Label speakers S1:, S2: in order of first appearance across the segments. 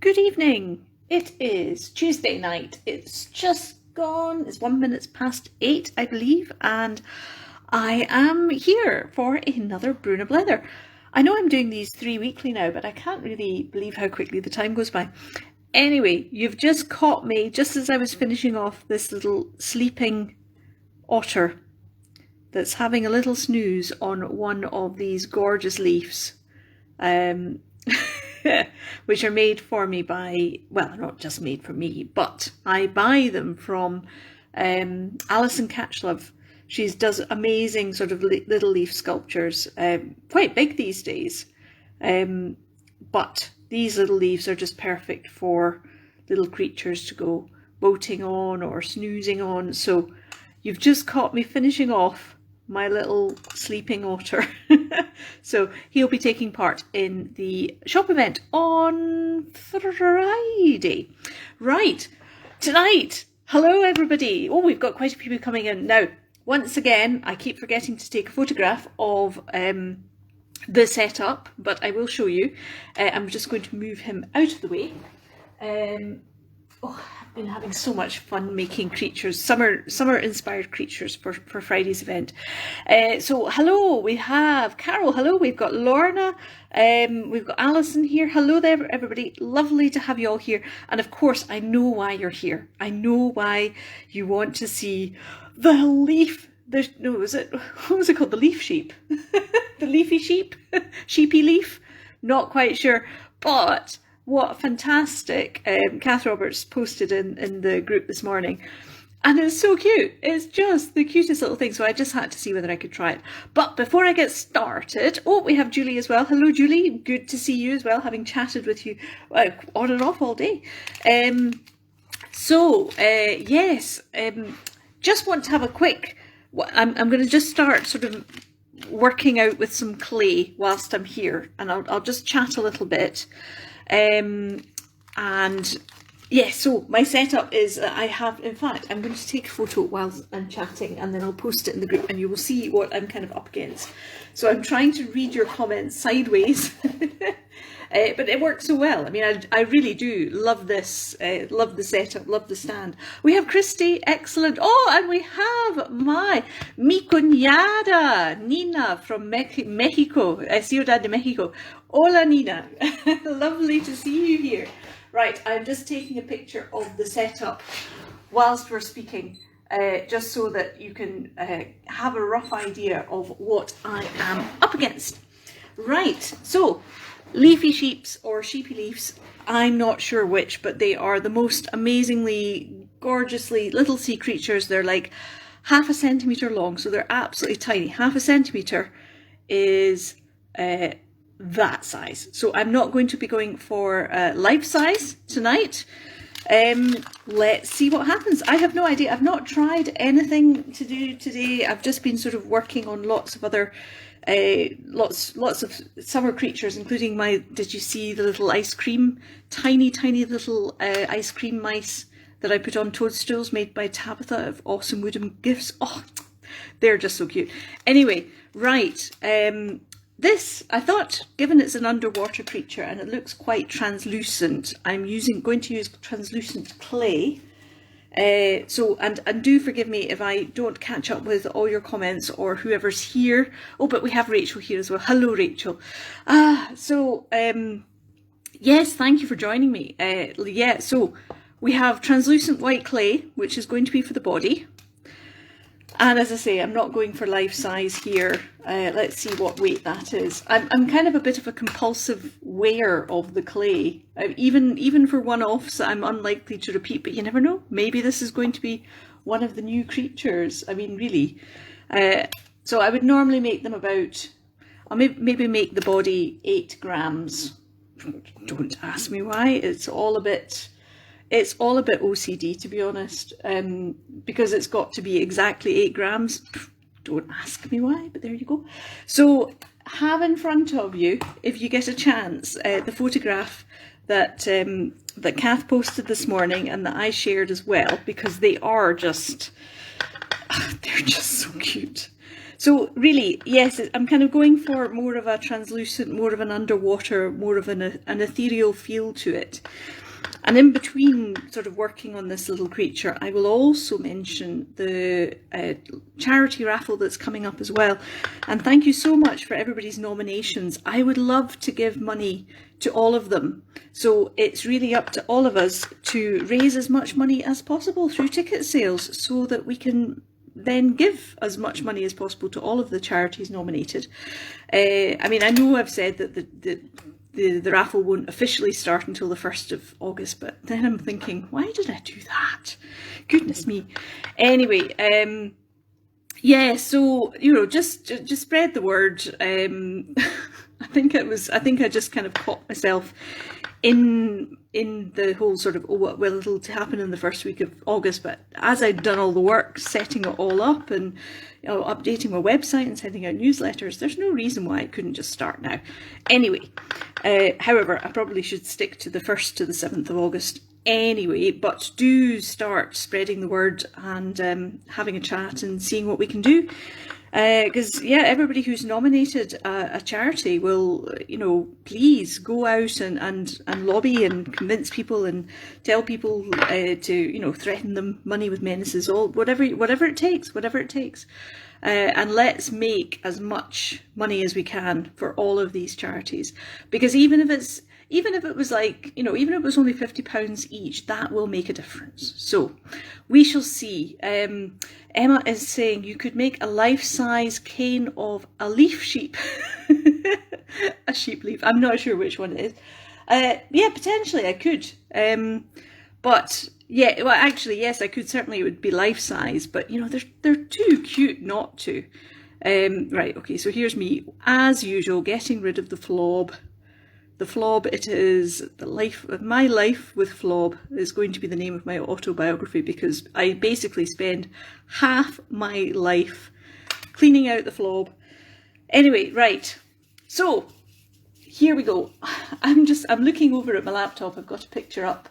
S1: Good evening. It is Tuesday night. It's just gone. It's 1 minute past 8, I believe, and I am here for another Brew and Blether. I know I'm doing these 3 weekly now, but I can't really believe how quickly the time goes by. Anyway, you've just caught me just as I was finishing off this little sleeping otter that's having a little snooze on one of these gorgeous leaves. Which are made for me by, well, not just made for me, but I buy them from Alison Catchlove. She does amazing sort of little leaf sculptures, quite big these days, but these little leaves are just perfect for little creatures to go boating on or snoozing on. So you've just caught me finishing off my little sleeping otter. So he'll be taking part in the shop event on Friday. Right, tonight, hello everybody. Oh, we've got quite a few people coming in. Now, once again, I keep forgetting to take a photograph of the setup, but I will show you. I'm just going to move him out of the way. I've been having so much fun making creatures, summer inspired creatures for Friday's event. So hello, we have Carol, hello, we've got Lorna, we've got Alison here. Hello there everybody, lovely to have you all here. And of course I know why you're here. I know why you want to see the leaf, what was it called? The leaf sheep? The leafy sheep? Sheepy leaf? Not quite sure, but what fantastic Kath Roberts posted in the group this morning. And it's so cute. It's just the cutest little thing. So I just had to see whether I could try it. But before I get started, we have Julie as well. Hello, Julie. Good to see you as well, having chatted with you on and off all day. Yes, just want to have a quick, I'm going to just start sort of working out with some clay whilst I'm here. And I'll just chat a little bit. And yeah, so my setup is I have, in fact, I'm going to take a photo while I'm chatting and then I'll post it in the group and you will see what I'm kind of up against. So I'm trying to read your comments sideways, but it works so well. I mean, I really do love this, love the setup, love the stand. We have Christy, excellent. Oh, and we have mi cuñada, Nina from Mexico, Ciudad de Mexico. Hola, Nina. Lovely to see you here. Right, I'm just taking a picture of the setup whilst we're speaking, just so that you can have a rough idea of what I am up against. Right, so leafy sheeps or sheepy leaves, I'm not sure which, but they are the most amazingly, gorgeously little sea creatures. They're like 1/2 centimetre long, so they're absolutely tiny. 1/2 centimetre is that size. So I'm not going to be going for life size tonight. Let's see what happens. I have no idea. I've not tried anything to do today. I've just been sort of working on lots of other lots of summer creatures, including did you see the little ice cream, tiny little ice cream mice that I put on toadstools made by Tabitha of Awesome Wooden Gifts? Oh, they're just so cute. Anyway, right, this, I thought, given it's an underwater creature and it looks quite translucent, I'm going to use translucent clay. And do forgive me if I don't catch up with all your comments or whoever's here. Oh, but we have Rachel here as well. Hello, Rachel. Yes, thank you for joining me. Yeah, so we have translucent white clay, which is going to be for the body. And as I say, I'm not going for life size here. Let's see what weight that is. I'm kind of a bit of a compulsive wearer of the clay. Even for one-offs, I'm unlikely to repeat, but you never know. Maybe this is going to be one of the new creatures. I mean, really. So I would normally make them about, I'll maybe make the body 8 grams. Don't ask me why. It's all a bit OCD, to be honest, because it's got to be exactly 8 grams. Don't ask me why, but there you go. So have in front of you, if you get a chance, the photograph that Kath posted this morning and that I shared as well, because they are just, they're just so cute. So really, yes, I'm kind of going for more of a translucent, more of an underwater, more of an ethereal feel to it. And in between sort of working on this little creature, I will also mention the charity raffle that's coming up as well. And thank you so much for everybody's nominations. I would love to give money to all of them. So it's really up to all of us to raise as much money as possible through ticket sales so that we can then give as much money as possible to all of the charities nominated. I mean, I know I've said that the raffle won't officially start until the 1st of August, but then I'm thinking, why did I do that? Goodness me. Anyway, yeah, so, you know, just spread the word. I think I just kind of caught myself in the whole sort of, oh, well, it'll happen in the first week of August, but as I'd done all the work, setting it all up and, you know, updating my website and sending out newsletters, there's no reason why it couldn't just start now. Anyway, however, I probably should stick to the 1st to the 7th of August anyway, but do start spreading the word and having a chat and seeing what we can do. Because yeah, everybody who's nominated a charity will, you know, please go out and lobby and convince people and tell people to, you know, threaten them money with menaces, all whatever it takes, and let's make as much money as we can for all of these charities. Because even if it was like, you know, even if it was only £50 each, that will make a difference. So we shall see. Emma is saying you could make a life-size cane of a leaf sheep. A sheep leaf. I'm not sure which one it is. Yeah, potentially I could. But yeah, well, actually, yes, I could. Certainly it would be life-size, but you know, they're too cute not to. Right, okay, so here's me, as usual, getting rid of the flob. The Flob, it is my life with Flob is going to be the name of my autobiography, because I basically spend half my life cleaning out the Flob. Anyway, right, so here we go. I'm looking over at my laptop. I've got a picture up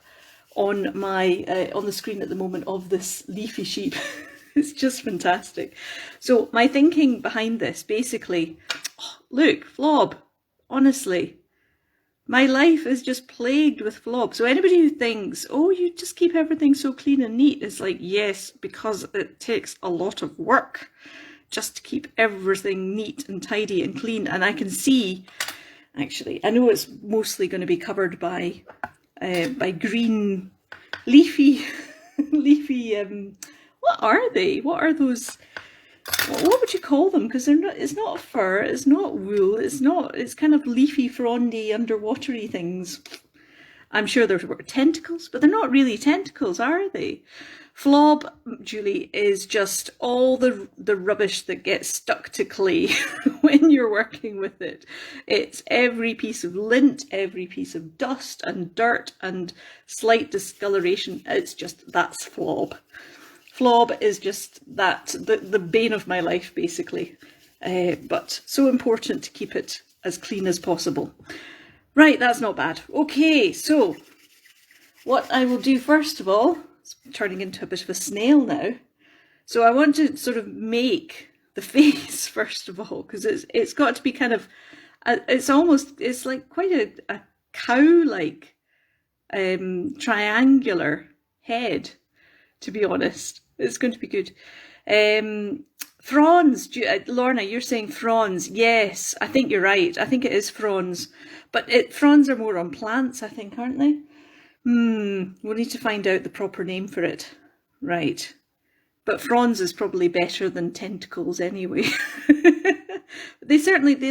S1: on my on the screen at the moment of this leafy sheep. It's just fantastic. So my thinking behind this, basically, oh, look, Flob, honestly, my life is just plagued with Flob. So anybody who thinks, oh, you just keep everything so clean and neat, it's like, yes, because it takes a lot of work just to keep everything neat and tidy and clean. And I can see, actually, I know it's mostly going to be covered by green, leafy, what are they? What are those? What would you call them? Because they're not. It's not fur. It's not wool. It's not. It's kind of leafy, frondy, underwatery things. I'm sure they're tentacles, but they're not really tentacles, are they? Flob, Julie, is just all the rubbish that gets stuck to clay when you're working with it. It's every piece of lint, every piece of dust and dirt and slight discoloration. It's just, that's Flob. Flob is just that, the bane of my life, basically. But so important to keep it as clean as possible. Right, that's not bad. Okay, so what I will do first of all, it's turning into a bit of a snail now. So I want to sort of make the face first of all, because it's got to be kind of, it's like quite a cow-like triangular head, to be honest. It's going to be good. Fronds, Lorna, you're saying fronds. Yes, I think you're right. I think it is fronds. But fronds are more on plants, I think, aren't they? We'll need to find out the proper name for it. Right. But fronds is probably better than tentacles anyway. They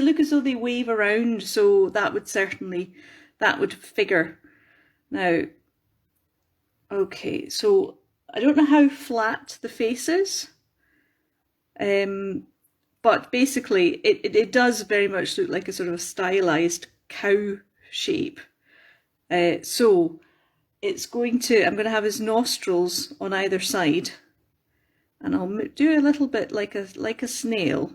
S1: look as though they wave around, so that would figure. Now, okay, so I don't know how flat the face is, but basically it does very much look like a sort of a stylized cow shape. So I'm going to have his nostrils on either side, and I'll do a little bit like a snail.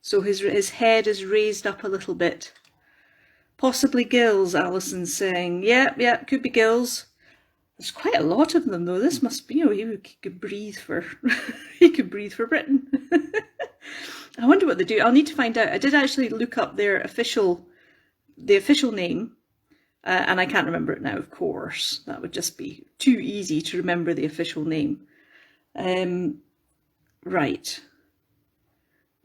S1: So his head is raised up a little bit. Possibly gills, Alison's saying. Yeah, could be gills. There's quite a lot of them though. This must be, he could breathe for he could breathe for Britain. I wonder what they do. I'll need to find out. I did actually look up the official name, and I can't remember it now, of course. That would just be too easy to remember the official name. Right.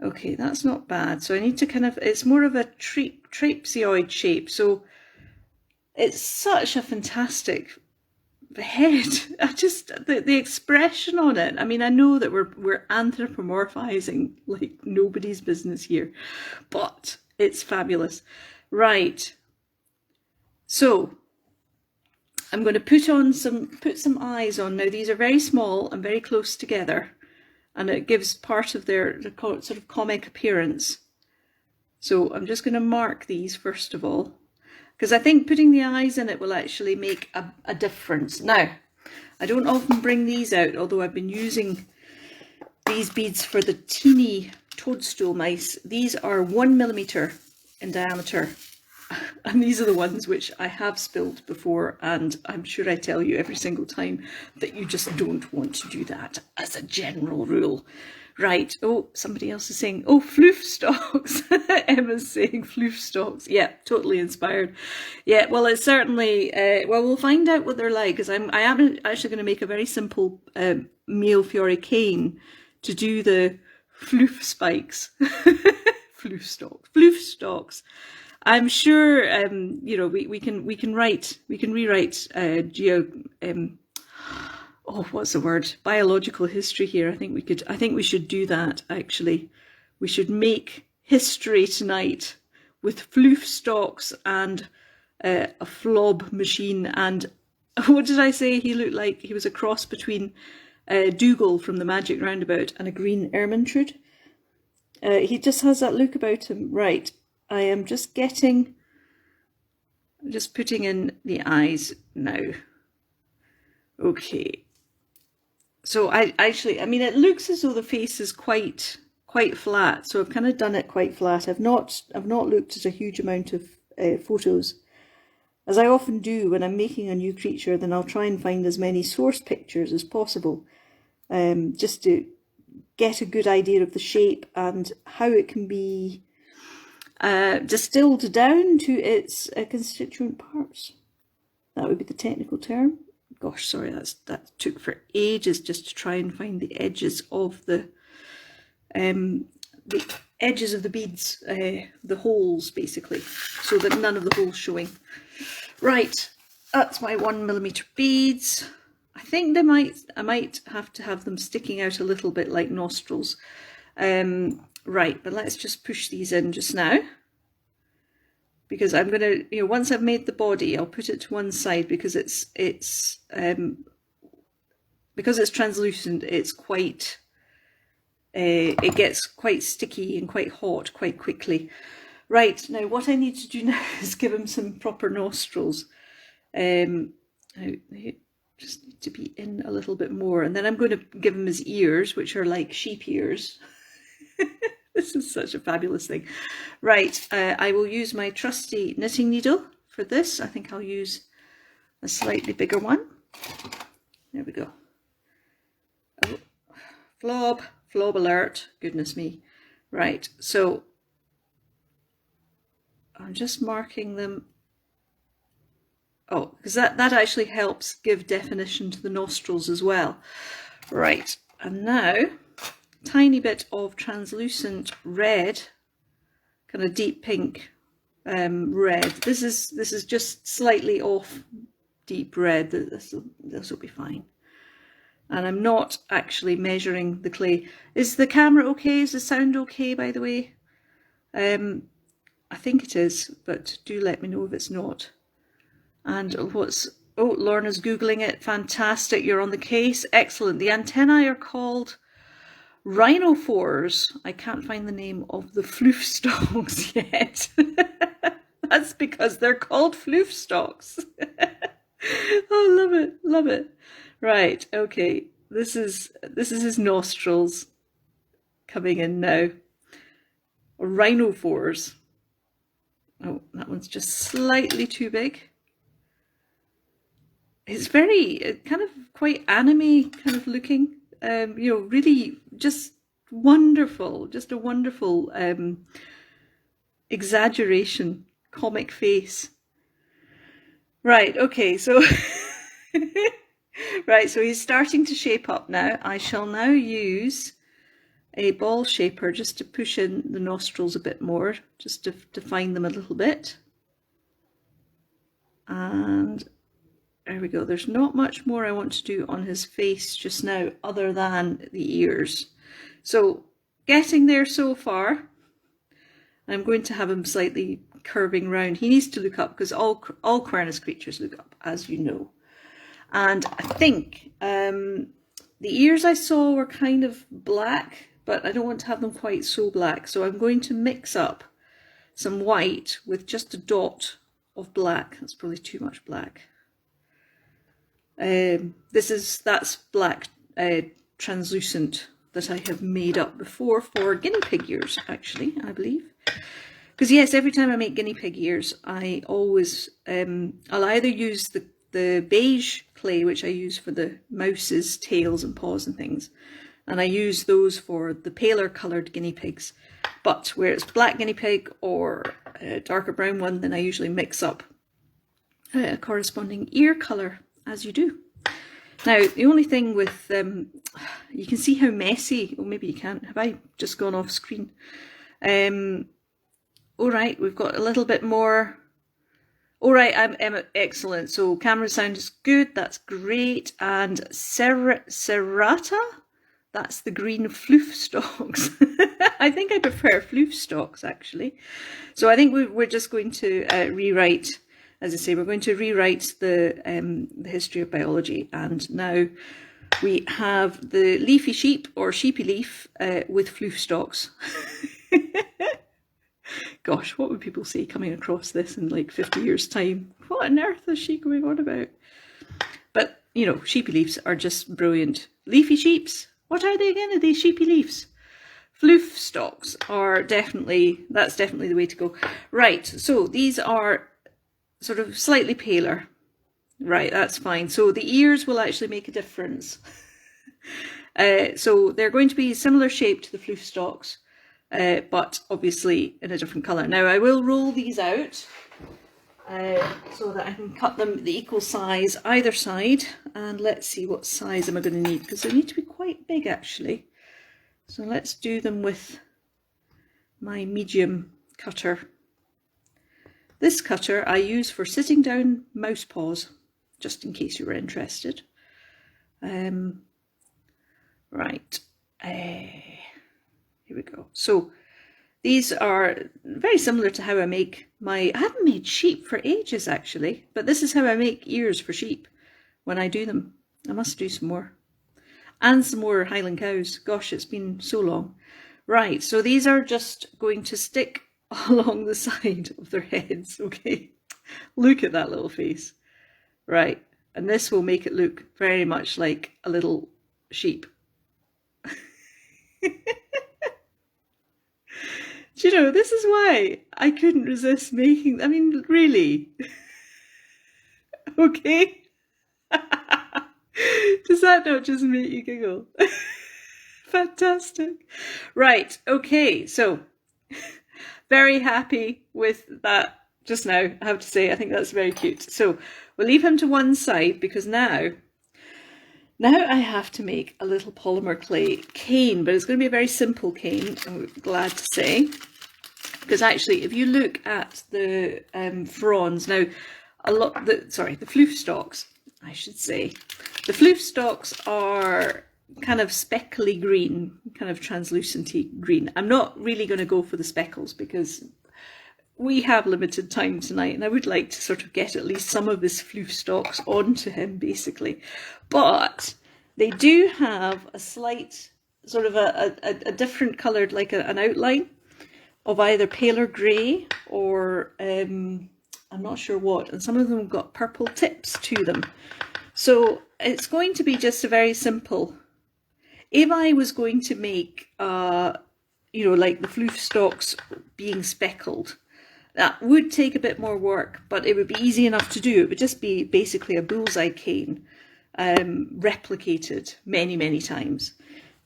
S1: Okay, that's not bad. So I need to kind of, it's more of a trapezoid shape. So it's such a fantastic head. I just, the expression on it. I mean, I know that we're anthropomorphizing like nobody's business here, but it's fabulous. Right. So I'm going to put some eyes on. Now these are very small and very close together, and it gives part of their sort of comic appearance. So I'm just going to mark these first of all, because I think putting the eyes in it will actually make a difference. Now, I don't often bring these out, although I've been using these beads for the teeny toadstool mice. These are 1 millimeter in diameter, and these are the ones which I have spilled before, and I'm sure I tell you every single time that you just don't want to do that as a general rule. Right, oh, somebody else is saying, oh, floof stalks. Emma's saying floof stalks. Yeah, totally inspired. Yeah, well, it's certainly, well, we'll find out what they're like, because I am actually going to make a very simple meal fiore cane to do the floof spikes. Floof stalks. I'm sure, you know, we can rewrite oh, what's the word? Biological history here. I think we should do that, actually. We should make history tonight with floof stalks and a flob machine. And what did I say? He looked like he was a cross between Dougal from the Magic Roundabout and a green Ermintrude. He just has that look about him. Right. I am just putting in the eyes now. Okay. So I mean, it looks as though the face is quite flat. So I've kind of done it quite flat. I've not looked at a huge amount of photos, as I often do when I'm making a new creature. Then I'll try and find as many source pictures as possible, just to get a good idea of the shape and how it can be distilled down to its constituent parts. That would be the technical term. Gosh, sorry, that took for ages just to try and find the edges of the edges of the beads, the holes basically, so that none of the holes showing. Right, that's my 1 millimeter beads. I think I might have to have them sticking out a little bit like nostrils. Right, but let's just push these in just now, because I'm going to, you know, once I've made the body, I'll put it to one side, because it's translucent. It's quite, it gets quite sticky and quite hot quite quickly. Right, now what I need to do now is give him some proper nostrils. They just need to be in a little bit more, and then I'm going to give him his ears, which are like sheep ears. This is such a fabulous thing. Right, I will use my trusty knitting needle for this. I think I'll use a slightly bigger one. There we go. Oh, flob alert, goodness me. Right, so I'm just marking them. Oh, because that actually helps give definition to the nostrils as well. Right, and now tiny bit of translucent red, kind of deep pink red. This is just slightly off deep red. This will be fine. And I'm not actually measuring the clay. Is the camera okay? Is the sound okay, by the way? I think it is, but do let me know if it's not. And oh, Lorna's Googling it. Fantastic, you're on the case. Excellent. The antennae are called rhinophores. I can't find the name of the floof stalks yet. That's because they're called floof stalks. Oh, love it. Right, okay. This is his nostrils coming in now. Rhinophores. Oh, that one's just slightly too big. It's very kind of quite anime kind of looking. You know, really just wonderful, just a wonderful exaggeration, comic face. Right, okay, so right, so he's starting to shape up now. I shall now use a ball shaper just to push in the nostrils a bit more, just to define them a little bit. And there we go. There's not much more I want to do on his face just now other than the ears. So getting there so far. I'm going to have him slightly curving round. He needs to look up because all Quernus creatures look up, as you know. And I think the ears I saw were kind of black, but I don't want to have them quite so black. So I'm going to mix up some white with just a dot of black. That's probably too much black. That's black translucent that I have made up before for guinea pig ears, actually, I believe. Because yes, every time I make guinea pig ears, I always, I'll either use the beige clay, which I use for the mouse's tails and paws and things, and I use those for the paler coloured guinea pigs. But where it's black guinea pig or a darker brown one, then I usually mix up a corresponding ear colour, as you do. Now, the only thing with, you can see how messy, or maybe you can't, have I just gone off screen? All right, we've got a little bit more. All right, I'm excellent. So camera sound is good, that's great. And serrata, that's the green floof stalks. I think I prefer floof stalks, actually. So I think we're just going to rewrite. As I say, we're going to rewrite the history of biology, and now we have the leafy sheep or sheepy leaf with floof stalks. Gosh, what would people say coming across this in like 50 years' time? What on earth is she going on about? But, you know, sheepy leaves are just brilliant. Leafy sheeps, what are they again? Are they sheepy leaves? Floof stalks are definitely, that's definitely the way to go. Right, so these are sort of slightly paler. Right, that's fine. So the ears will actually make a difference. So they're going to be similar shape to the floof stalks, but obviously in a different colour. Now I will roll these out so that I can cut them the equal size either side. And let's see, what size am I going to need, because they need to be quite big actually. So let's do them with my medium cutter. This cutter I use for sitting down mouse paws, just in case you were interested. Right, here we go. So these are very similar to how I make I haven't made sheep for ages actually, but this is how I make ears for sheep when I do them. I must do some more. And some more Highland cows. Gosh, it's been so long. Right, so these are just going to stick along the side of their heads, okay? Look at that little face. Right, and this will make it look very much like a little sheep. Do you know, this is why I couldn't resist making, I mean, really. Okay? Does that not just make you giggle? Fantastic. Right, okay, so very happy with that just now, I have to say. I think that's very cute. So we'll leave him to one side because now I have to make a little polymer clay cane, but it's going to be a very simple cane, I'm glad to say. Because actually, if you look at the fronds, now the floof stalks, I should say. The floof stalks are kind of speckly green, kind of translucenty green. I'm not really going to go for the speckles because we have limited time tonight and I would like to sort of get at least some of this floof stalks onto him basically. But they do have a slight sort of a different coloured, like an outline of either paler grey or I'm not sure what, and some of them have got purple tips to them. So it's going to be just a very simple. If I was going to make, you know, like the floof stalks being speckled, that would take a bit more work, but it would be easy enough to do. It would just be basically a bullseye cane, replicated many, many times.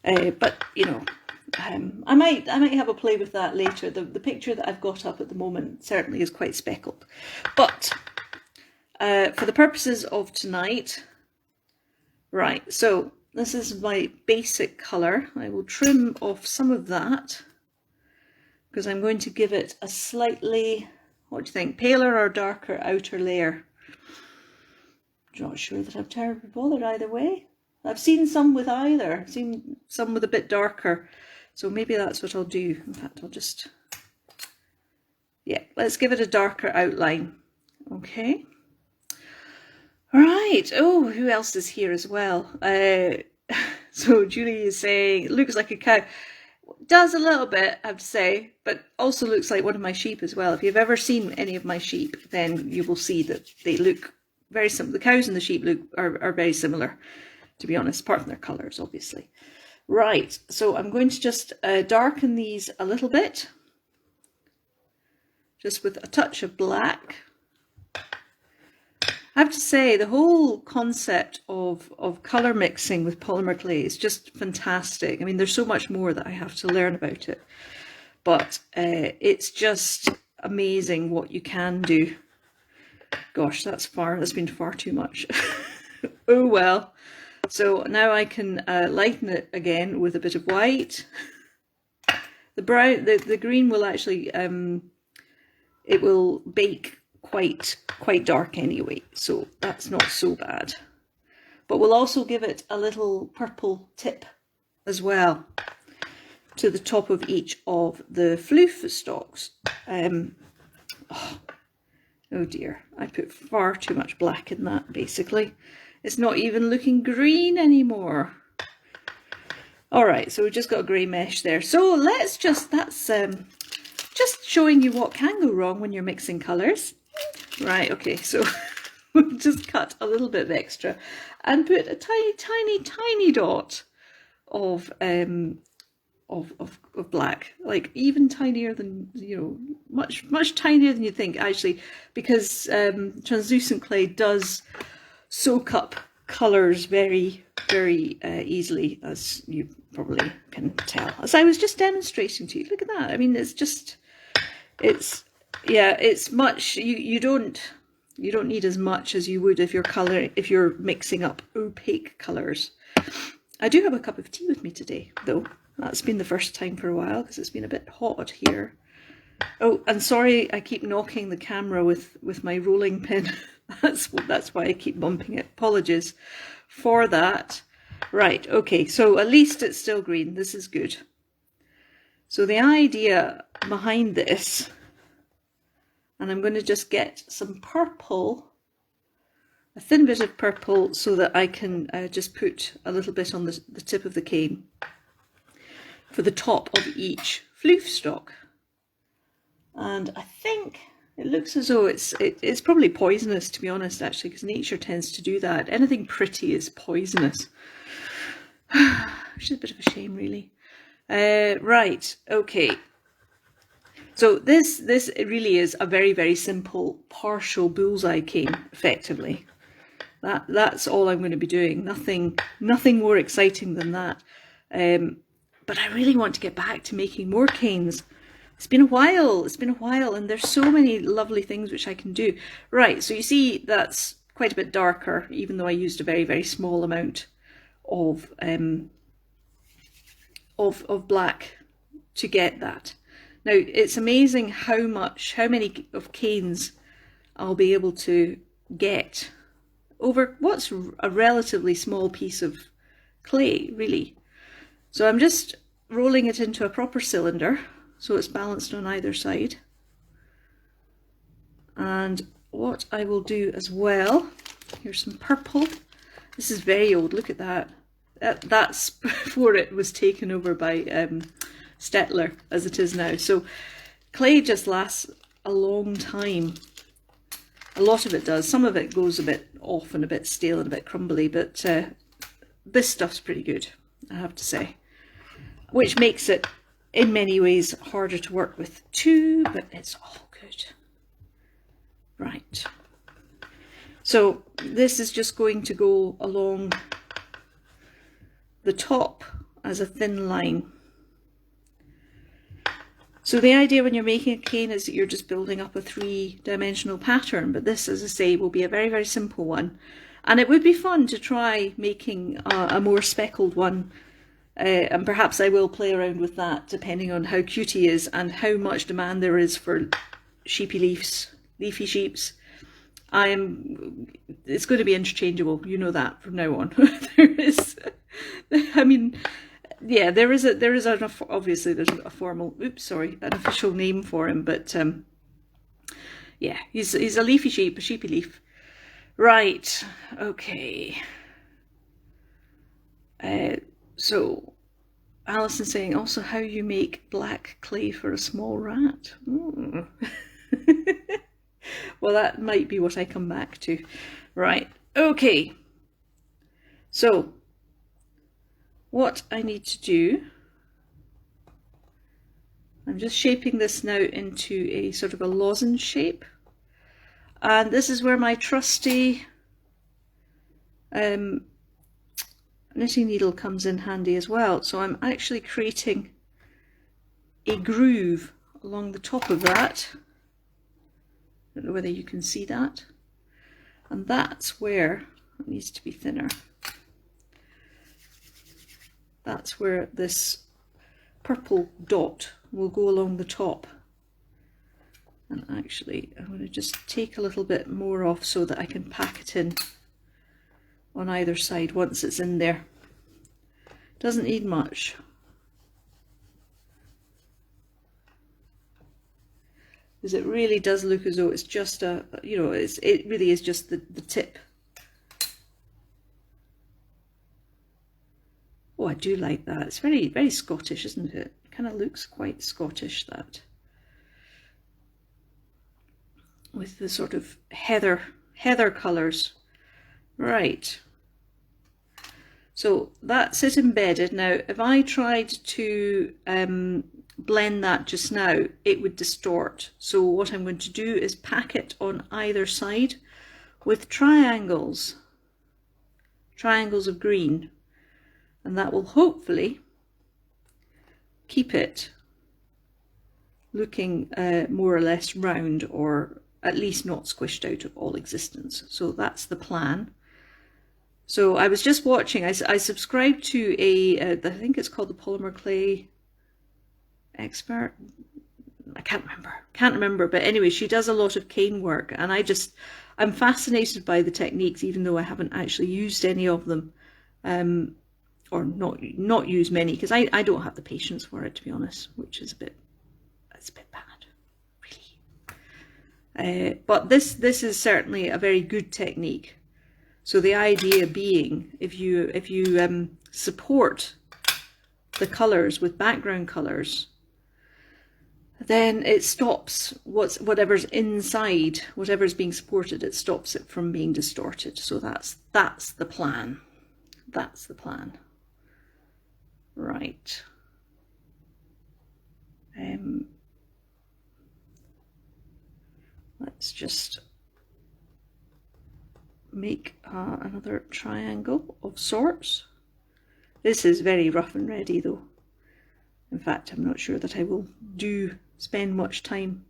S1: But, you know, I might have a play with that later. The picture that I've got up at the moment certainly is quite speckled. But for the purposes of tonight, right, so this is my basic colour. I will trim off some of that because I'm going to give it a slightly, what do you think, paler or darker outer layer. I'm not sure that I'm terribly bothered either way. I've seen some with either. I've seen some with a bit darker. So maybe that's what I'll do. In fact, I'll just, yeah, let's give it a darker outline. Okay. Right. Oh, who else is here as well? So Julie is saying, it looks like a cow. Does a little bit, I have to say, but also looks like one of my sheep as well. If you've ever seen any of my sheep, then you will see that they look very similar. The cows and the sheep are very similar, to be honest, apart from their colours, obviously. Right, so I'm going to just darken these a little bit, just with a touch of black. I have to say, the whole concept of colour mixing with polymer clay is just fantastic. I mean, there's so much more that I have to learn about it, but it's just amazing what you can do. Gosh, that's been far too much. Oh well. So now I can lighten it again with a bit of white. The brown, the green will actually, it will bake quite dark anyway, so that's not so bad. But we'll also give it a little purple tip as well to the top of each of the floof stalks. Oh dear, I put far too much black in that, basically. It's not even looking green anymore. All right, so we've just got a grey mesh there. So let's just, that's just showing you what can go wrong when you're mixing colours. Right, okay, so we'll just cut a little bit extra and put a tiny dot of black, like even tinier than, you know, much tinier than you think, actually, because translucent clay does soak up colours very easily, as you probably can tell, as I was just demonstrating to you. Look at that. I mean, it's much, you don't need as much as you would if you're mixing up opaque colours. I do have a cup of tea with me today, though. That's been the first time for a while because it's been a bit hot here. Oh, and sorry, I keep knocking the camera with my rolling pin. That's why I keep bumping it. Apologies for that. Right, okay, so at least it's still green. This is good. So the idea behind this, and I'm going to just get some purple, a thin bit of purple, so that I can just put a little bit on the tip of the cane for the top of each floof stalk. And I think it looks as though it's probably poisonous, to be honest, actually, because nature tends to do that. Anything pretty is poisonous. Which is a bit of a shame, really. Right, okay. So this really is a very simple partial bullseye cane, effectively. That's all I'm going to be doing. Nothing more exciting than that. But I really want to get back to making more canes. It's been a while, and there's so many lovely things which I can do. Right, so you see that's quite a bit darker, even though I used a very small amount of black to get that. Now, it's amazing how many of canes I'll be able to get over what's a relatively small piece of clay, really. So I'm just rolling it into a proper cylinder so it's balanced on either side. And what I will do as well, here's some purple. This is very old, look at that. That's before it was taken over by Stettler, as it is now. So clay just lasts a long time. A lot of it does. Some of it goes a bit off and a bit stale and a bit crumbly, but this stuff's pretty good, I have to say. Which makes it, in many ways, harder to work with too, but it's all good. Right. So this is just going to go along the top as a thin line. So the idea when you're making a cane is that you're just building up a 3-dimensional pattern, but this, as I say, will be a very, very simple one. And it would be fun to try making a more speckled one, and perhaps I will play around with that depending on how cute he is and how much demand there is for sheepy leafy sheeps. It's going to be interchangeable, you know that from now on. There is, I mean, yeah, there is obviously there's a formal, an official name for him, but yeah, he's a leafy sheep, a sheepy leaf. Right, okay. So Alison's saying also how you make black clay for a small rat. Well, that might be what I come back to. Right, okay. So what I need to do, I'm just shaping this now into a sort of a lozenge shape. And this is where my trusty knitting needle comes in handy as well. So I'm actually creating a groove along the top of that. I don't know whether you can see that. And that's where it needs to be thinner. That's where this purple dot will go along the top. And actually, I'm going to just take a little bit more off so that I can pack it in on either side once it's in there. Doesn't need much. Because it really does look as though it's just a, you know, it really is just the tip. Oh, I do like that. It's very, very Scottish, isn't it? It kind of looks quite Scottish, that. With the sort of heather colours. Right. So that's it embedded. Now, if I tried to blend that just now, it would distort. So what I'm going to do is pack it on either side with triangles of green, and that will hopefully keep it looking more or less round, or at least not squished out of all existence. So that's the plan. So I was just watching, I subscribed to I think it's called the Polymer Clay Expert. I can't remember, but anyway, she does a lot of cane work, and I'm fascinated by the techniques, even though I haven't actually used any of them, or not used many, because I don't have the patience for it, to be honest, which is a bit bad, really. But this is certainly a very good technique. So the idea being, if you support the colours with background colours, then it stops whatever's inside, whatever's being supported, it stops it from being distorted. So that's the plan. That's the plan. Right. Let's just make another triangle of sorts. This is very rough and ready though. In fact, I'm not sure that I will spend much time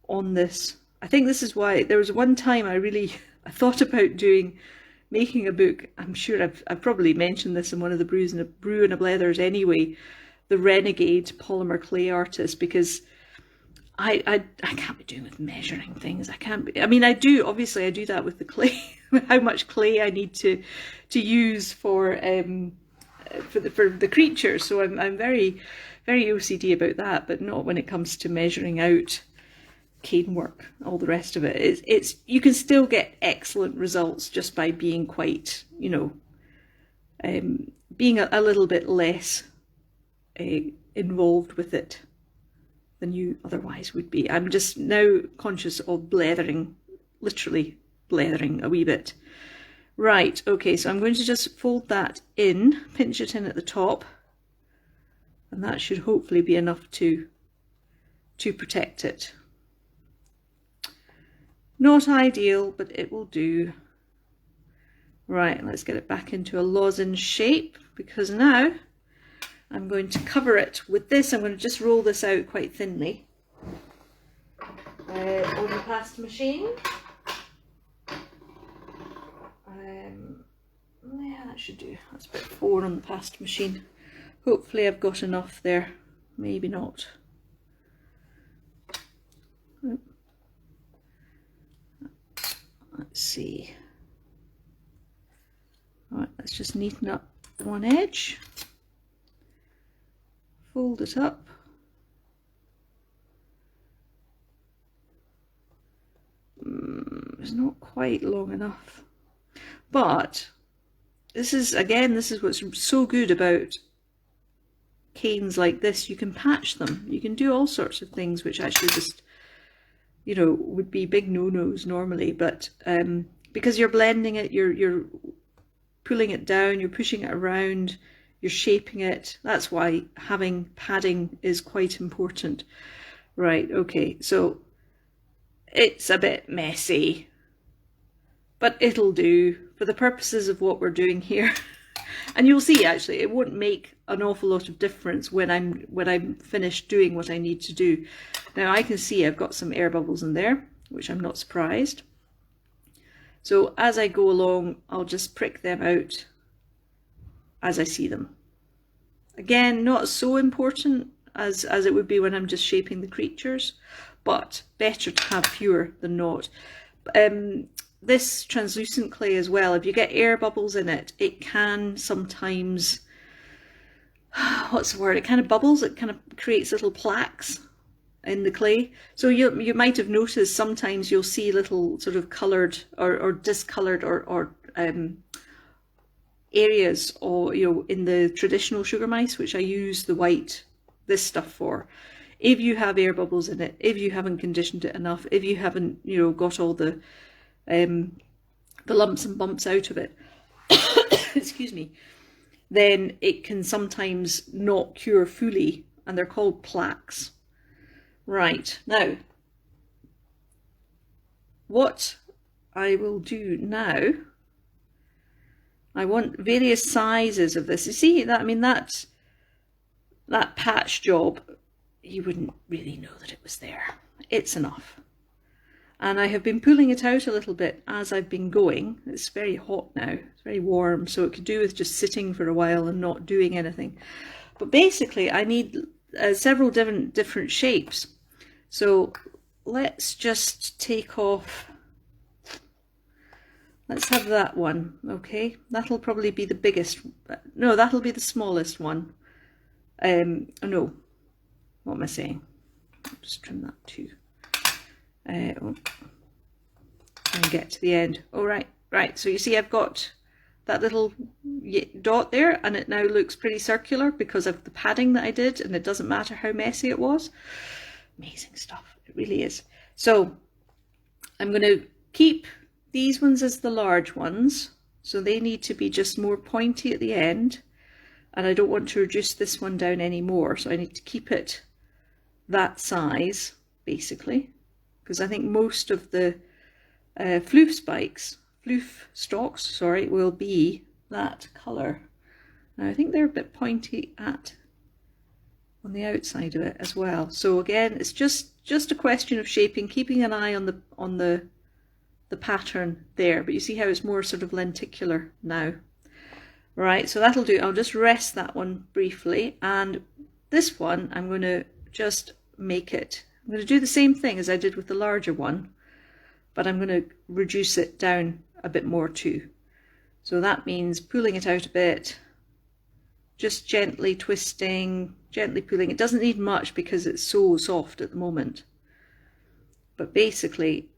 S1: on this. I think this is why there was one time I thought about making a book. I'm sure I've probably mentioned this in one of the Brew and a Blethers anyway, the Renegade Polymer Clay Artist, because I can't be doing with measuring things. I can't be. I mean, I do that with the clay, how much clay I need to use for the creature. So I'm very, very OCD about that, but not when it comes to measuring out cane work, all the rest of it. It's you can still get excellent results just by being quite, you know, being a little bit less involved with it than you otherwise would be. I'm just now conscious of blethering, literally blethering a wee bit. Right, okay, so I'm going to just fold that in, pinch it in at the top, and that should hopefully be enough to protect it. Not ideal, but it will do. Right, let's get it back into a lozenge shape, because now I'm going to cover it with this. I'm going to just roll this out quite thinly on the pasta machine. Yeah, that should do. That's about 4 on the pasta machine. Hopefully I've got enough there. Maybe not. Let's see. Right, let's just neaten up one edge. Fold it up. It's not quite long enough. But this is, again, this is what's so good about canes like this. You can patch them. You can do all sorts of things which actually just, you know, would be big no-nos normally. But because you're blending it, you're pulling it down, you're pushing it around, you're shaping it. That's why having padding is quite important. Right, okay, so it's a bit messy, but it'll do for the purposes of what we're doing here. And you'll see, actually, it won't make an awful lot of difference when I'm finished doing what I need to do. Now I can see I've got some air bubbles in there, which I'm not surprised. So as I go along, I'll just prick them out as I see them. Again, not so important as it would be when I'm just shaping the creatures, but better to have fewer than not. This translucent clay as well, if you get air bubbles in it, it can sometimes, what's the word, it kind of bubbles, it kind of creates little plaques in the clay. So you might have noticed sometimes you'll see little sort of coloured or discoloured or areas, or you know, in the traditional sugar mice, which I use this stuff for. If you have air bubbles in it, if you haven't conditioned it enough, if you haven't, you know, got all the lumps and bumps out of it, excuse me, then it can sometimes not cure fully, and they're called plaques. Right, now, what I will do now, I want various sizes of this. You see that, I mean, that patch job, you wouldn't really know that it was there. It's enough. And I have been pulling it out a little bit as I've been going. It's very hot now, it's very warm, so it could do with just sitting for a while and not doing anything. But basically I need several different shapes. So let's just take off, let's have that one, okay? That'll probably be the biggest, no, that'll be the smallest one. No, what am I saying? I'll just trim that too. And get to the end. All right, right. So you see I've got that little dot there, and it now looks pretty circular because of the padding that I did, and it doesn't matter how messy it was. Amazing stuff, it really is. So I'm going to keep these ones as the large ones, so they need to be just more pointy at the end, and I don't want to reduce this one down anymore, so I need to keep it that size basically, because I think most of the floof stalks, sorry, will be that colour. Now I think they're a bit pointy on the outside of it as well. So again, it's just a question of shaping, keeping an eye on the pattern there. But you see how it's more sort of lenticular now. Right, so that'll do. I'll just rest that one briefly, and this one I'm going to just make it. I'm going to do the same thing as I did with the larger one, but I'm going to reduce it down a bit more too. So that means pulling it out a bit, just gently twisting, gently pulling. It doesn't need much because it's so soft at the moment. But basically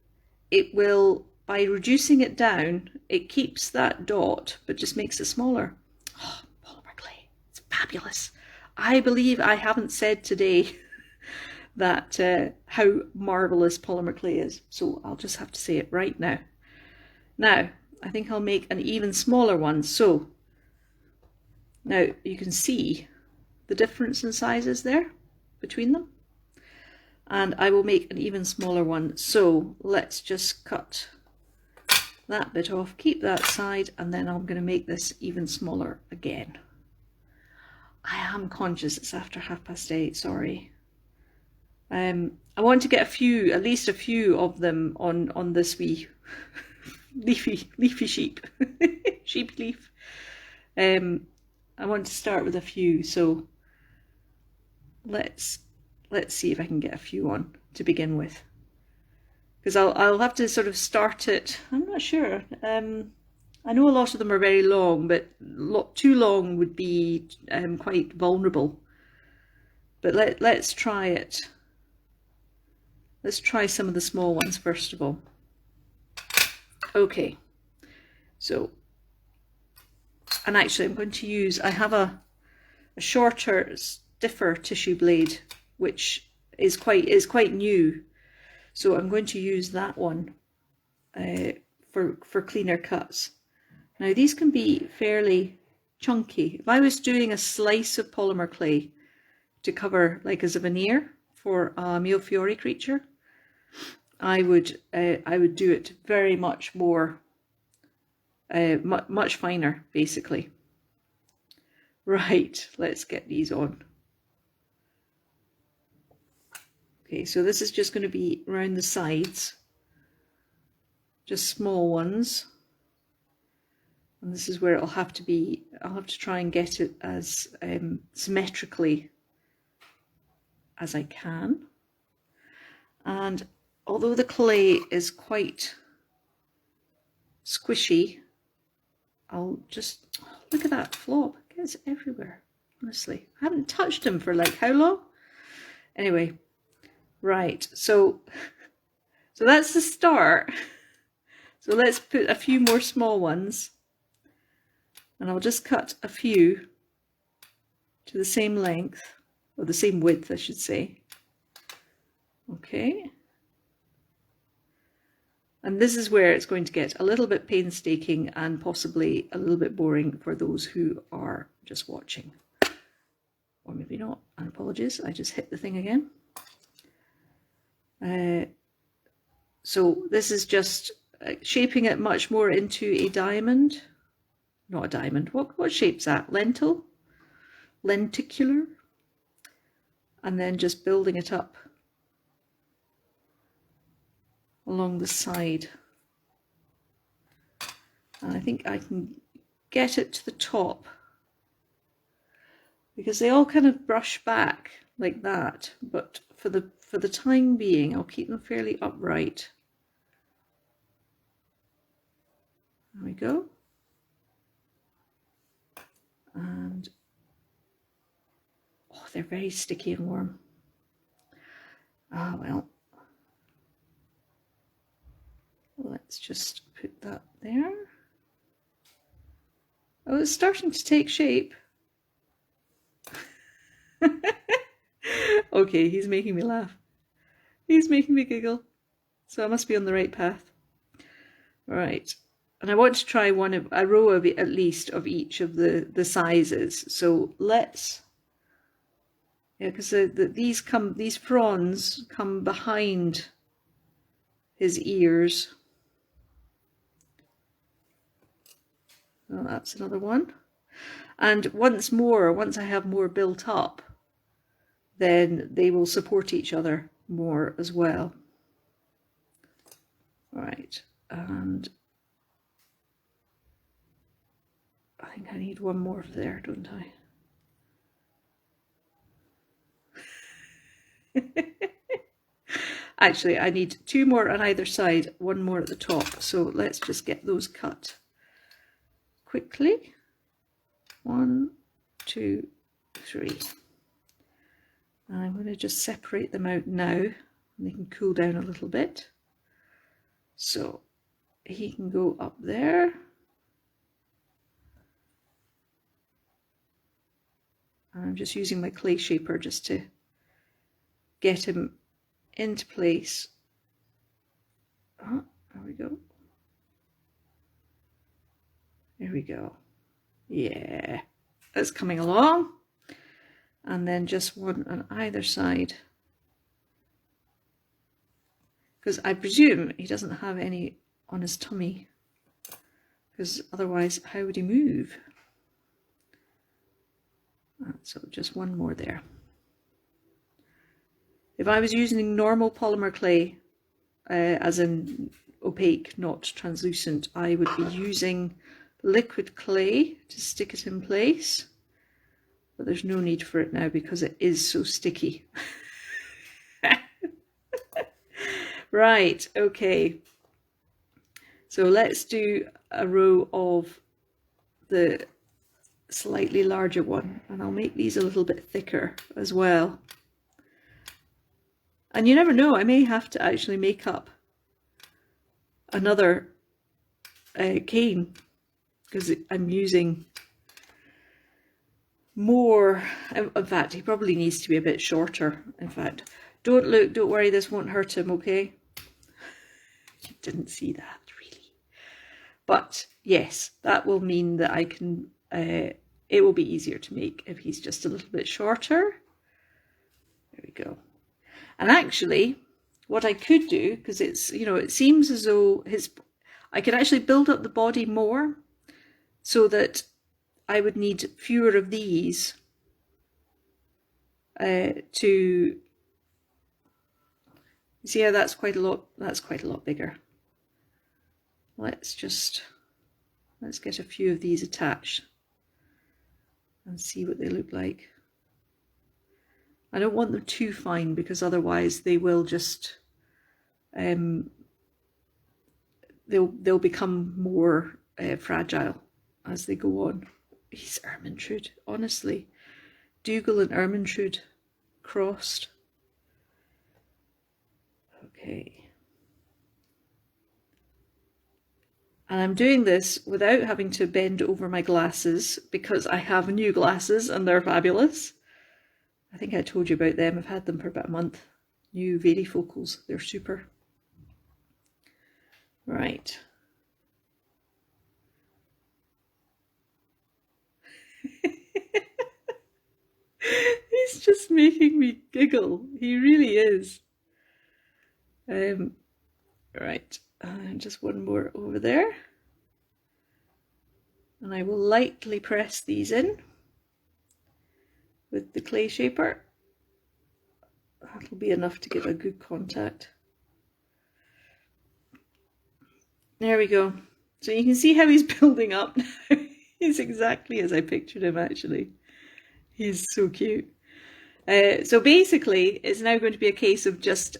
S1: it will, by reducing it down, it keeps that dot but just makes it smaller. Oh, polymer clay, it's fabulous. I believe I haven't said today that how marvellous polymer clay is, so I'll just have to say it right now. Now I think I'll make an even smaller one. So now you can see the difference in sizes there between them, and I will make an even smaller one. So let's just cut that bit off, keep that side, and then I'm going to make this even smaller again. I am conscious it's after 8:30, sorry. I want to get at least a few of them on this wee leafy sheep, sheep leaf. I want to start with a few, so let's see if I can get a few on to begin with. Because I'll have to sort of start it. I'm not sure. I know a lot of them are very long, but too long would be quite vulnerable. But let's try it. Let's try some of the small ones first of all. Okay, so, and actually I'm going to use, I have a shorter, stiffer tissue blade, which is quite new. So I'm going to use that one for cleaner cuts. Now these can be fairly chunky. If I was doing a slice of polymer clay to cover like as a veneer for a Millefiori creature, I would do it very much more, much finer, basically. Right, let's get these on. Okay, so this is just going to be around the sides, just small ones. And this is where it'll have to be, I'll have to try and get it as symmetrically as I can. And although the clay is quite squishy, I'll just, look at that flob, it gets everywhere, honestly. I haven't touched him for like how long? Anyway, right, so that's the start. So let's put a few more small ones. And I'll just cut a few to the same length, or the same width, I should say. Okay. And this is where it's going to get a little bit painstaking and possibly a little bit boring for those who are just watching. Or maybe not, and apologies, I just hit the thing again. So this is just shaping it much more into a diamond. Not a diamond, what shape's that? Lentil? Lenticular? And then just building it up along the side. And I think I can get it to the top, because they all kind of brush back like that, but for the time being I'll keep them fairly upright. There we go. And oh, they're very sticky and warm. Ah, well, let's just put that there. Oh, it's starting to take shape. Okay, he's making me laugh. He's making me giggle. So I must be on the right path. Right. And I want to try a row of at least of each of the sizes. So let's, yeah, because these fronds come behind his ears. Oh, that's another one. And once I have more built up, then they will support each other more as well. All right, and I think I need one more there, don't I? Actually, I need two more on either side, one more at the top. So let's just get those cut quickly. 1, 2, 3. And I'm going to just separate them out now, and they can cool down a little bit. So he can go up there. And I'm just using my clay shaper just to get him into place. Oh, there we go. There we go. Yeah, that's coming along. And then just one on either side. Because I presume he doesn't have any on his tummy. Because otherwise, how would he move? So just one more there. If I was using normal polymer clay, as in opaque, not translucent, I would be using liquid clay to stick it in place. But there's no need for it now because it is so sticky. Right, okay. So let's do a row of the slightly larger one, and I'll make these a little bit thicker as well. And you never know, I may have to actually make up another cane because I'm using more. In fact, he probably needs to be a bit shorter. In fact, don't worry, this won't hurt him, okay? You didn't see that, really. But yes, that will mean that I can, it will be easier to make if he's just a little bit shorter. There we go. And actually, what I could do, because it's, you know, it seems as though I could actually build up the body more so that I would need fewer of these to, see how that's quite a lot bigger. Let's get a few of these attached and see what they look like. I don't want them too fine because otherwise they will just they'll become more fragile as they go on. He's Ermintrude, honestly. Dougal and Ermintrude crossed. Okay. And I'm doing this without having to bend over my glasses because I have new glasses and they're fabulous. I think I told you about them. I've had them for about a month. New varifocals. They're super. Right. He's just making me giggle. He really is. Right. Just one more over there. And I will lightly press these in with the clay shaper. That'll be enough to give a good contact. There we go. So you can see how he's building up now. He's exactly as I pictured him, actually. He's so cute. So basically, it's now going to be a case of just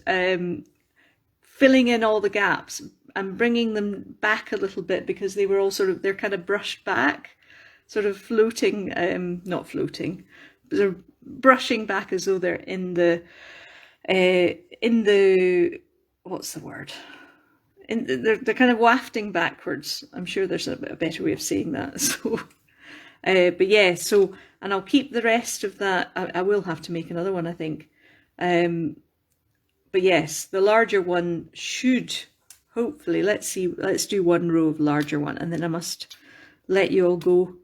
S1: filling in all the gaps and bringing them back a little bit because they were all they're kind of brushed back, sort of floating, not floating, but they're brushing back as though they're in the, what's the word? They're kind of wafting backwards. I'm sure there's a better way of saying that. So, but yeah, so, and I'll keep the rest of that. I will have to make another one, I think. But yes, the larger one should, hopefully, let's do one row of larger one, and then I must let you all go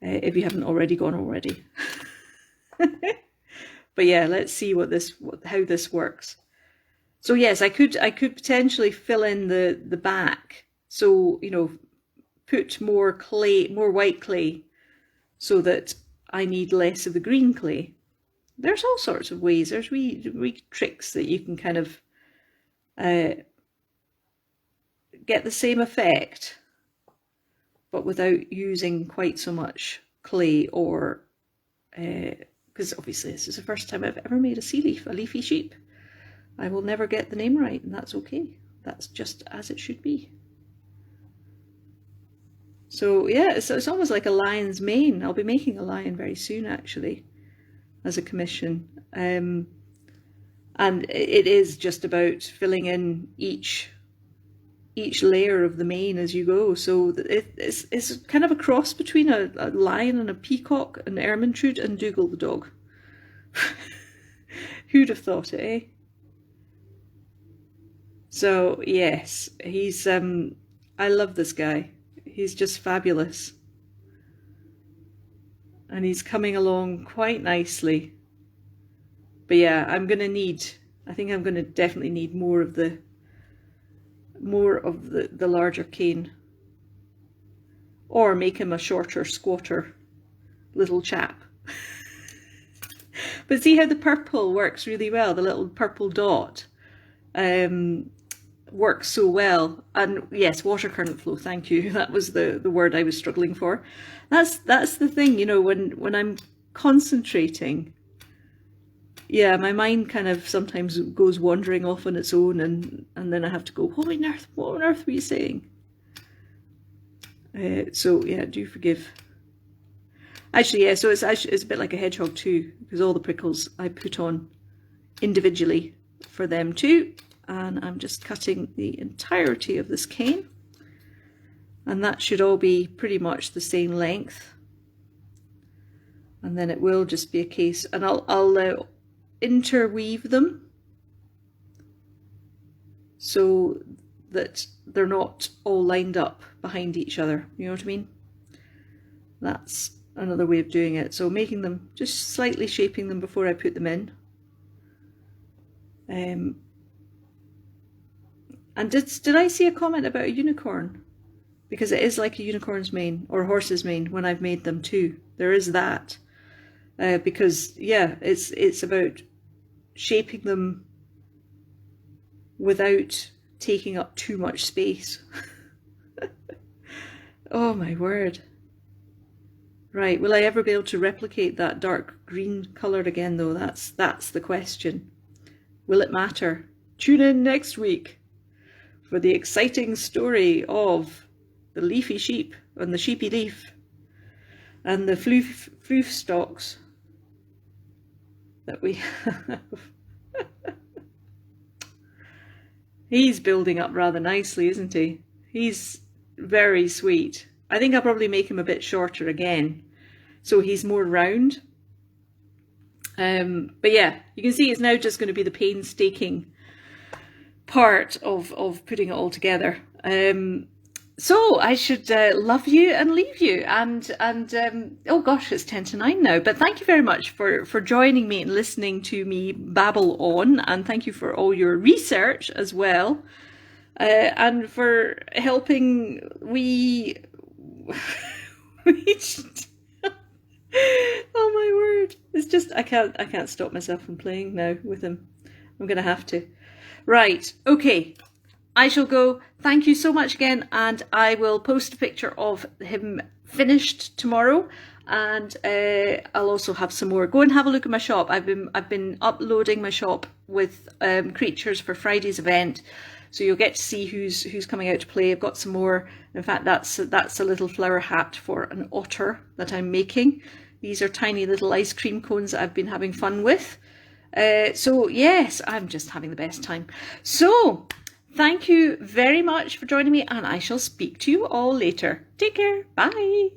S1: if you haven't already gone already. But yeah, let's see how this works. So yes, I could potentially fill in the back. So, you know, put more clay, more white clay, so that I need less of the green clay. There's all sorts of ways. There's wee tricks that you can kind of get the same effect, but without using quite so much clay, or because obviously this is the first time I've ever made a leafy sheep. I will never get the name right, and that's okay. That's just as it should be. So yeah, it's almost like a lion's mane. I'll be making a lion very soon, actually, as a commission. And it is just about filling in each layer of the mane as you go. So it's kind of a cross between a lion and a peacock, an Ermintrude and Dougal the dog. Who'd have thought it, eh? So yes, he's I love this guy. He's just fabulous. And he's coming along quite nicely. But yeah, I think I'm gonna definitely need more of the larger cane. Or make him a shorter, squatter little chap. But see how the purple works really well, the little purple dot works so well. And yes, water current flow, thank you. That was the word I was struggling for. That's the thing, you know, when I'm concentrating, yeah, my mind kind of sometimes goes wandering off on its own, and then I have to go, what on earth were you saying? So yeah, do forgive. Actually, yeah, so it's a bit like a hedgehog too, because all the prickles I put on individually for them too. And I'm just cutting the entirety of this cane. And that should all be pretty much the same length. And then it will just be a case, and I'll interweave them so that they're not all lined up behind each other. You know what I mean? That's another way of doing it. So making them, just slightly shaping them before I put them in. And did I see a comment about a unicorn? Because it is like a unicorn's mane or horse's mane when I've made them too. There is that. Because yeah, it's about shaping them without taking up too much space. Oh my word. Right, will I ever be able to replicate that dark green colour again though? That's the question. Will it matter? Tune in next week for the exciting story of the leafy sheep and the sheepy leaf and the floof stalks that we have. He's building up rather nicely, isn't he? He's very sweet. I think I'll probably make him a bit shorter again, so he's more round. But yeah, you can see it's now just going to be the painstaking part of putting it all together. So I should love you and leave you, and oh gosh, it's 10 to 9 now, but thank you very much for joining me and listening to me babble on, and thank you for all your research as well, and for helping we oh my word, it's just I can't stop myself from playing now with him. I'm gonna have to. Right, okay, I shall go. Thank you so much again, and I will post a picture of him finished tomorrow, and I'll also have some more. Go and have a look at my shop. I've been uploading my shop with creatures for Friday's event, so you'll get to see who's coming out to play. I've got some more. In fact, that's a little flower hat for an otter that I'm making. These are tiny little ice cream cones that I've been having fun with. So yes, I'm just having the best time. So thank you very much for joining me, and I shall speak to you all later. Take care. Bye.